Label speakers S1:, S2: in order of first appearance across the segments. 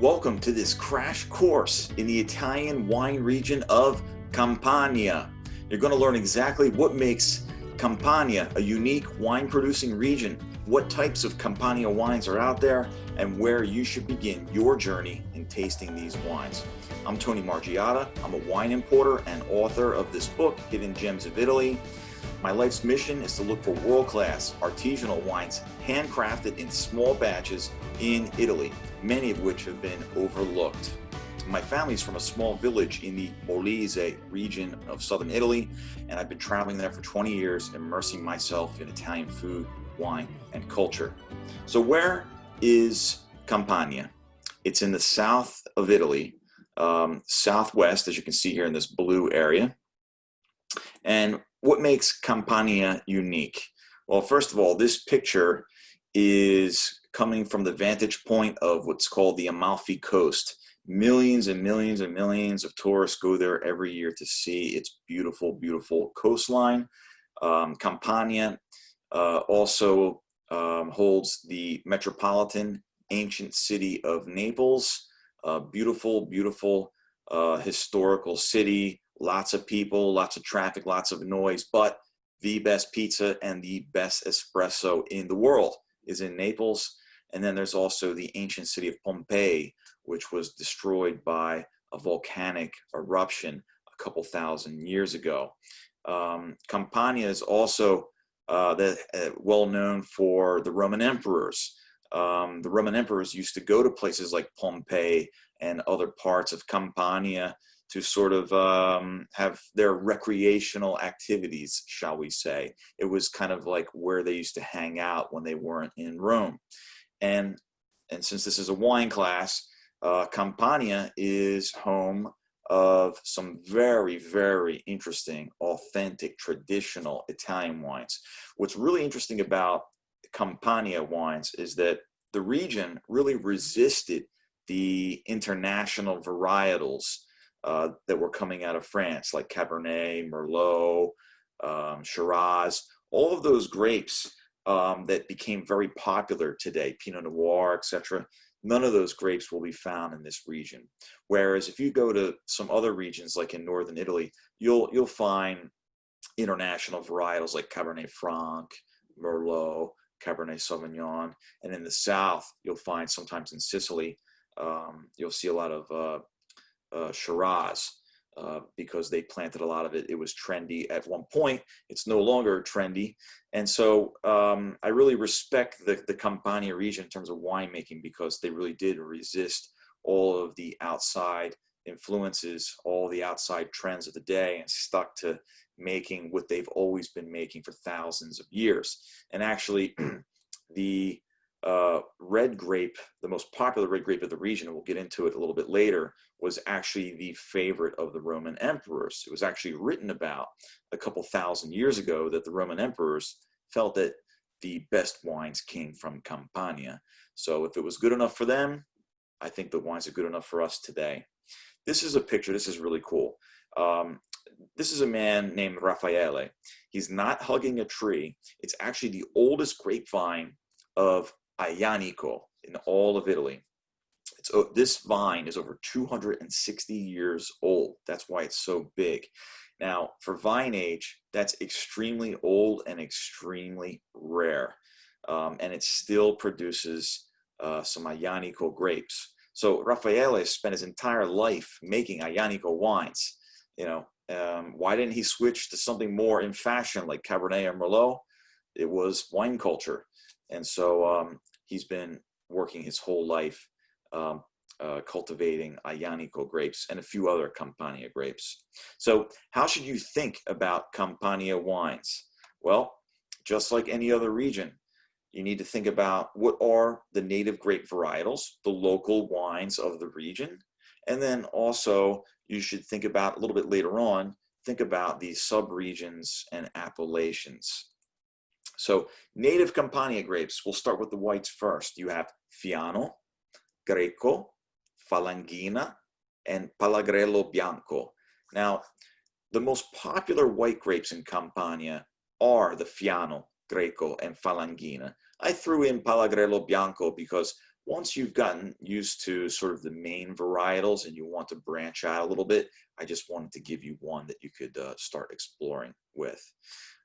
S1: Welcome to this crash course in the Italian wine region of Campania. You're going to learn exactly what makes Campania a unique wine producing region, what types of Campania wines are out there, and where you should begin your journey in tasting these wines. I'm Tony Margiotta. I'm a wine importer and author of this book, Hidden Gems of Italy. My life's mission is to look for world-class artisanal wines handcrafted in small batches in Italy, many of which have been overlooked. My family's from a small village in the Molise region of southern Italy, and I've been traveling there for 20 years, immersing myself in Italian food, wine, and culture. So where is Campania? It's in the south of Italy, southwest, as you can see here in this blue area. And what makes Campania unique? Well, first of all, this picture is coming from the vantage point of what's called the Amalfi Coast. Millions and millions and millions of tourists go there every year to see its beautiful, beautiful coastline. Campania also holds the metropolitan ancient city of Naples. Beautiful, beautiful historical city. Lots of people, lots of traffic, lots of noise, but the best pizza and the best espresso in the world is in Naples. And then there's also the ancient city of Pompeii, which was destroyed by a volcanic eruption a couple thousand years ago. Campania is also well known for the Roman emperors. The Roman emperors used to go to places like Pompeii and other parts of Campania to sort of have their recreational activities, shall we say. It was kind of like where they used to hang out when they weren't in Rome. And since this is a wine class, Campania is home of some very, very interesting, authentic, traditional Italian wines. What's really interesting about Campania wines is that the region really resisted the international varietals that were coming out of France, like Cabernet, Merlot, Shiraz, all of those grapes that became very popular today, Pinot Noir, etc. None of those grapes will be found in this region. Whereas if you go to some other regions, like in northern Italy, you'll find international varietals like Cabernet Franc, Merlot, Cabernet Sauvignon, and in the south, you'll find sometimes in Sicily, you'll see a lot of Shiraz, because they planted a lot of it. It was trendy at one point. It's no longer trendy. And so I really respect the Campania region in terms of winemaking, because they really did resist all of the outside influences, all the outside trends of the day, and stuck to making what they've always been making for thousands of years. And actually, the red grape, the most popular red grape of the region, and we'll get into it a little bit later, was actually the favorite of the Roman emperors. It was actually written about a couple thousand years ago that the Roman emperors felt that the best wines came from Campania. So if it was good enough for them, I think the wines are good enough for us today. This is a picture. This is really cool. This is a man named Raffaele. He's not hugging a tree. It's actually the oldest grapevine of Aglianico in all of Italy. This vine is over 260 years old. That's why it's so big. Now, for vine age, that's extremely old and extremely rare. And it still produces some Aglianico grapes. So Raffaele spent his entire life making Aglianico wines. Why didn't he switch to something more in fashion like Cabernet or Merlot? It was wine culture. And so he's been working his whole life cultivating Aglianico grapes and a few other Campania grapes. So how should you think about Campania wines? Well, just like any other region, you need to think about what are the native grape varietals, the local wines of the region. And then also you should think about, a little bit later on, think about the subregions and appellations. So native Campania grapes, we'll start with the whites first. You have Fiano, Greco, Falanghina, and Palagrello Bianco. Now, the most popular white grapes in Campania are the Fiano, Greco, and Falanghina. I threw in Palagrello Bianco because Once you've gotten used to sort of the main varietals and you want to branch out a little bit, I just wanted to give you one that you could start exploring with.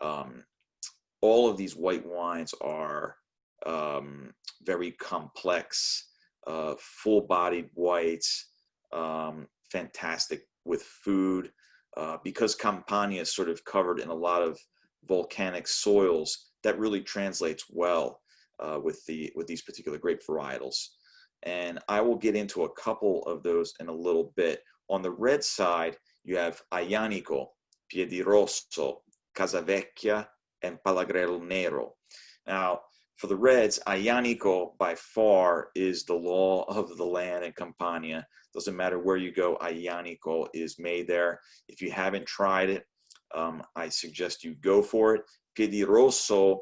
S1: All of these white wines are very complex, full-bodied whites, fantastic with food. Because Campania is sort of covered in a lot of volcanic soils, that really translates well with these particular grape varietals. And I will get into a couple of those in a little bit. On the red side, you have Aglianico, Piedirosso, Casavecchia, and Palagrello Nero. Now, for the reds, Aglianico by far is the law of the land in Campania. Doesn't matter where you go, Aglianico is made there. If you haven't tried it, I suggest you go for it. Piedirosso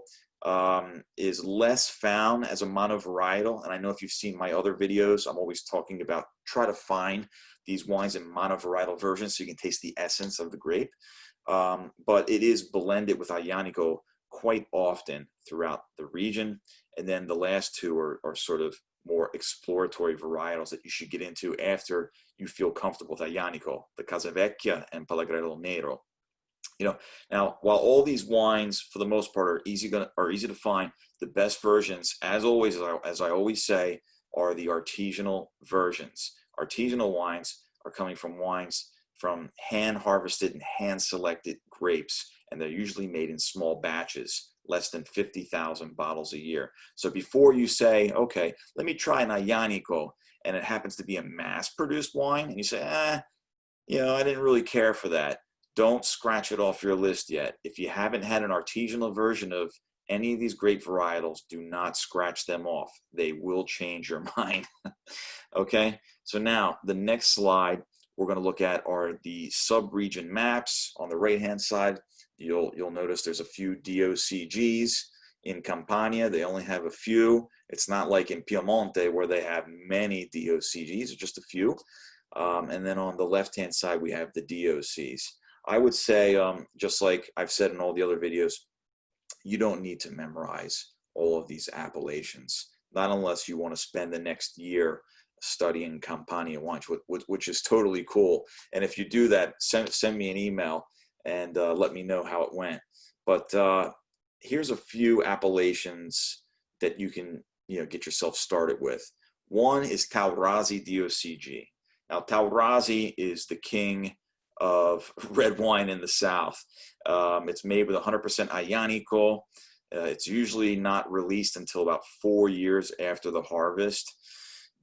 S1: is less found as a monovarietal, and I know if you've seen my other videos, I'm always talking about try to find these wines in monovarietal versions so you can taste the essence of the grape. But it is blended with Aglianico quite often throughout the region. And then the last two are sort of more exploratory varietals that you should get into after you feel comfortable with Aglianico, the Casavecchia and Palagrello Nero. Now, while all these wines, for the most part, are easy to find, the best versions, as always, as I always say, are the artisanal versions. Artisanal wines are coming from wines from hand-harvested and hand-selected grapes, and they're usually made in small batches, less than 50,000 bottles a year. So before you say, okay, let me try an Aglianico, and it happens to be a mass-produced wine, and you say, I didn't really care for that. Don't scratch it off your list yet. If you haven't had an artisanal version of any of these grape varietals, do not scratch them off. They will change your mind. Okay, so now the next slide we're going to look at are the sub-region maps. On the right-hand side, you'll notice there's a few DOCGs in Campania. They only have a few. It's not like in Piemonte where they have many DOCGs, just a few. And then on the left-hand side, we have the DOCs. I would say, just like I've said in all the other videos, you don't need to memorize all of these appellations, not unless you want to spend the next year studying Campania wines, which is totally cool. And if you do that, send me an email and let me know how it went. But here's a few appellations that you can get yourself started with. One is Taurasi DOCG. Now, Taurasi is the king of red wine in the South. It's made with 100% Aglianico. It's usually not released until about 4 years after the harvest.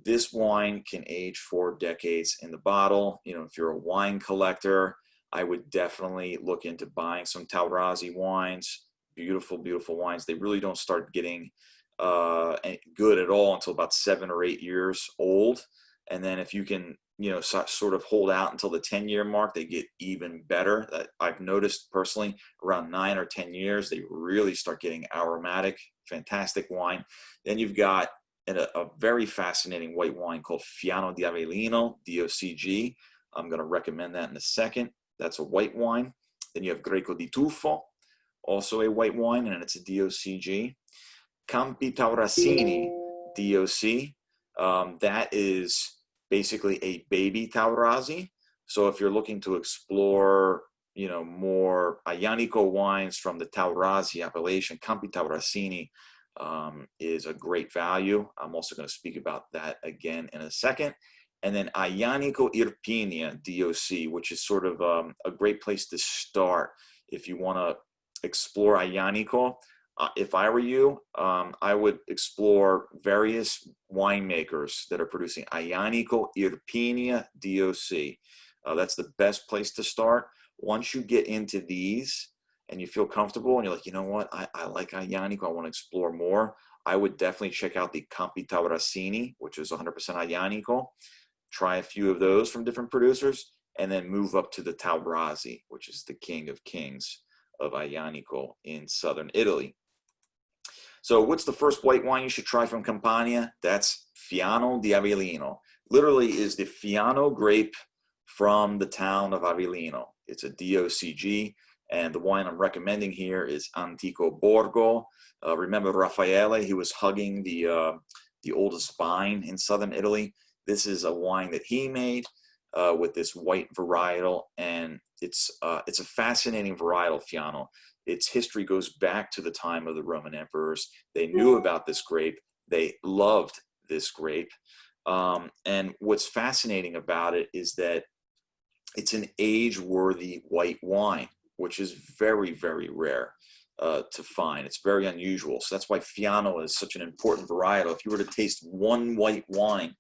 S1: This wine can age 4 decades in the bottle. If you're a wine collector, I would definitely look into buying some Taurasi wines. Beautiful, beautiful wines. They really don't start getting good at all until about 7 or 8 years old. And then if you can sort of hold out until the 10-year mark, they get even better. I've noticed personally around 9 or 10 years, they really start getting aromatic, fantastic wine. Then you've got a very fascinating white wine called Fiano di Avellino, DOCG. I'm going to recommend that in a second. That's a white wine. Then you have Greco di Tufo, also a white wine, and it's a DOCG. Taurasi, DOC. That is basically a baby Taurasi. So if you're looking to explore, more Aglianico wines from the Taurasi appellation, Taurasi is a great value. I'm also going to speak about that again in a second. And then Aglianico Irpinia, DOC, which is sort of a great place to start if you want to explore Aglianico. If I were you, I would explore various winemakers that are producing Aglianico Irpinia DOC. That's the best place to start. Once you get into these and you feel comfortable and you're like, you know what, I like Aglianico, I want to explore more, I would definitely check out the Taurasi, which is 100% Aglianico. Try a few of those from different producers, and then move up to the Taurasi, which is the king of kings of Aglianico in southern Italy. So what's the first white wine you should try from Campania? That's Fiano di Avellino. Literally is the Fiano grape from the town of Avellino. It's a DOCG, and the wine I'm recommending here is Antico Borgo. Remember Raffaele? He was hugging the the oldest vine in southern Italy. This is a wine that he made with this white varietal, and it's a fascinating varietal, Fiano. Its history goes back to the time of the Roman emperors. They knew about this grape. They loved this grape. And what's fascinating about it is that it's an age-worthy white wine, which is very, very rare to find. It's very unusual. So that's why Fiano is such an important varietal. If you were to taste one white wine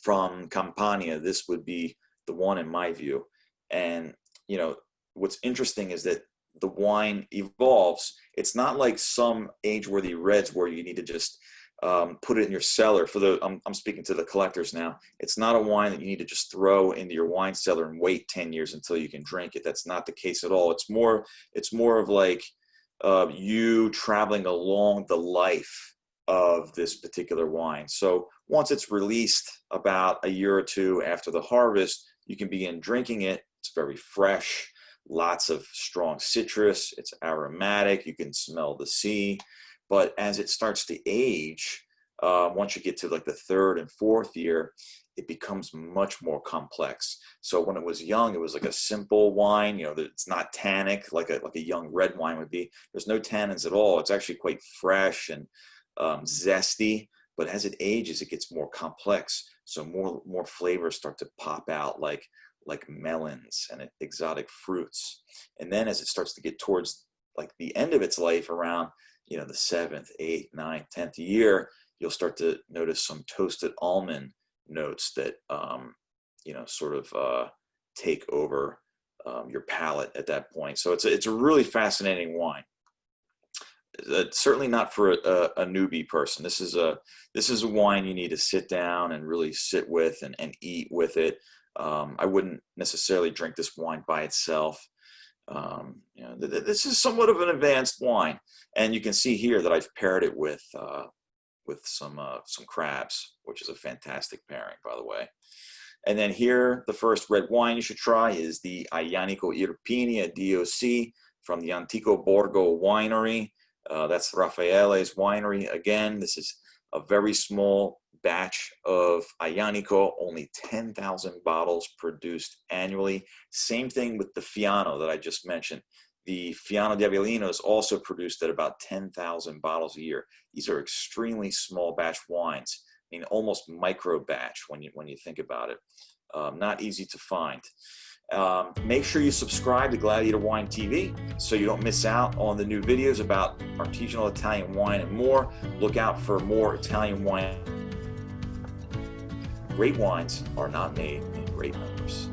S1: from Campania, this would be the one in my view. And, you know, what's interesting is that the wine evolves. It's not like some age-worthy reds where you need to just put it in your cellar. I'm speaking to the collectors now. It's not a wine that you need to just throw into your wine cellar and wait 10 years until you can drink it. That's not the case at all. It's more of like you traveling along the life of this particular wine. So once it's released about a year or two after the harvest, you can begin drinking it. It's very fresh, lots of strong citrus. It's aromatic. You can smell the sea. But as it starts to age, once you get to like the third and fourth year, it becomes much more complex. So when it was young, it was like a simple wine, you know, that it's not tannic like a young red wine would be. There's no tannins at all. It's actually quite fresh and zesty. But as it ages, it gets more complex. So more flavors start to pop out, like melons and exotic fruits. And then as it starts to get towards like the end of its life, around, you know, the 7th, 8th, 9th, 10th year, you'll start to notice some toasted almond notes that, you know, sort of take over your palate at that point. So it's a really fascinating wine. Certainly not for a newbie person. This is a wine you need to sit down and really sit with and eat with it. I wouldn't necessarily drink this wine by itself. You know, this is somewhat of an advanced wine, and you can see here that I've paired it with some crabs, which is a fantastic pairing, by the way. And then here, the first red wine you should try is the Aglianico Irpinia DOC from the Antico Borgo winery. That's Raffaele's winery. Again, this is a very small batch of Aglianico, only 10,000 bottles produced annually. Same thing with the Fiano that I just mentioned. The Fiano di Avellino is also produced at about 10,000 bottles a year. These are extremely small batch wines. I mean, almost micro batch when you think about it. Not easy to find. Make sure you subscribe to Gladiator Wine TV so you don't miss out on the new videos about artisanal Italian wine and more. Look out for more Italian wine. Great wines are not made in great numbers.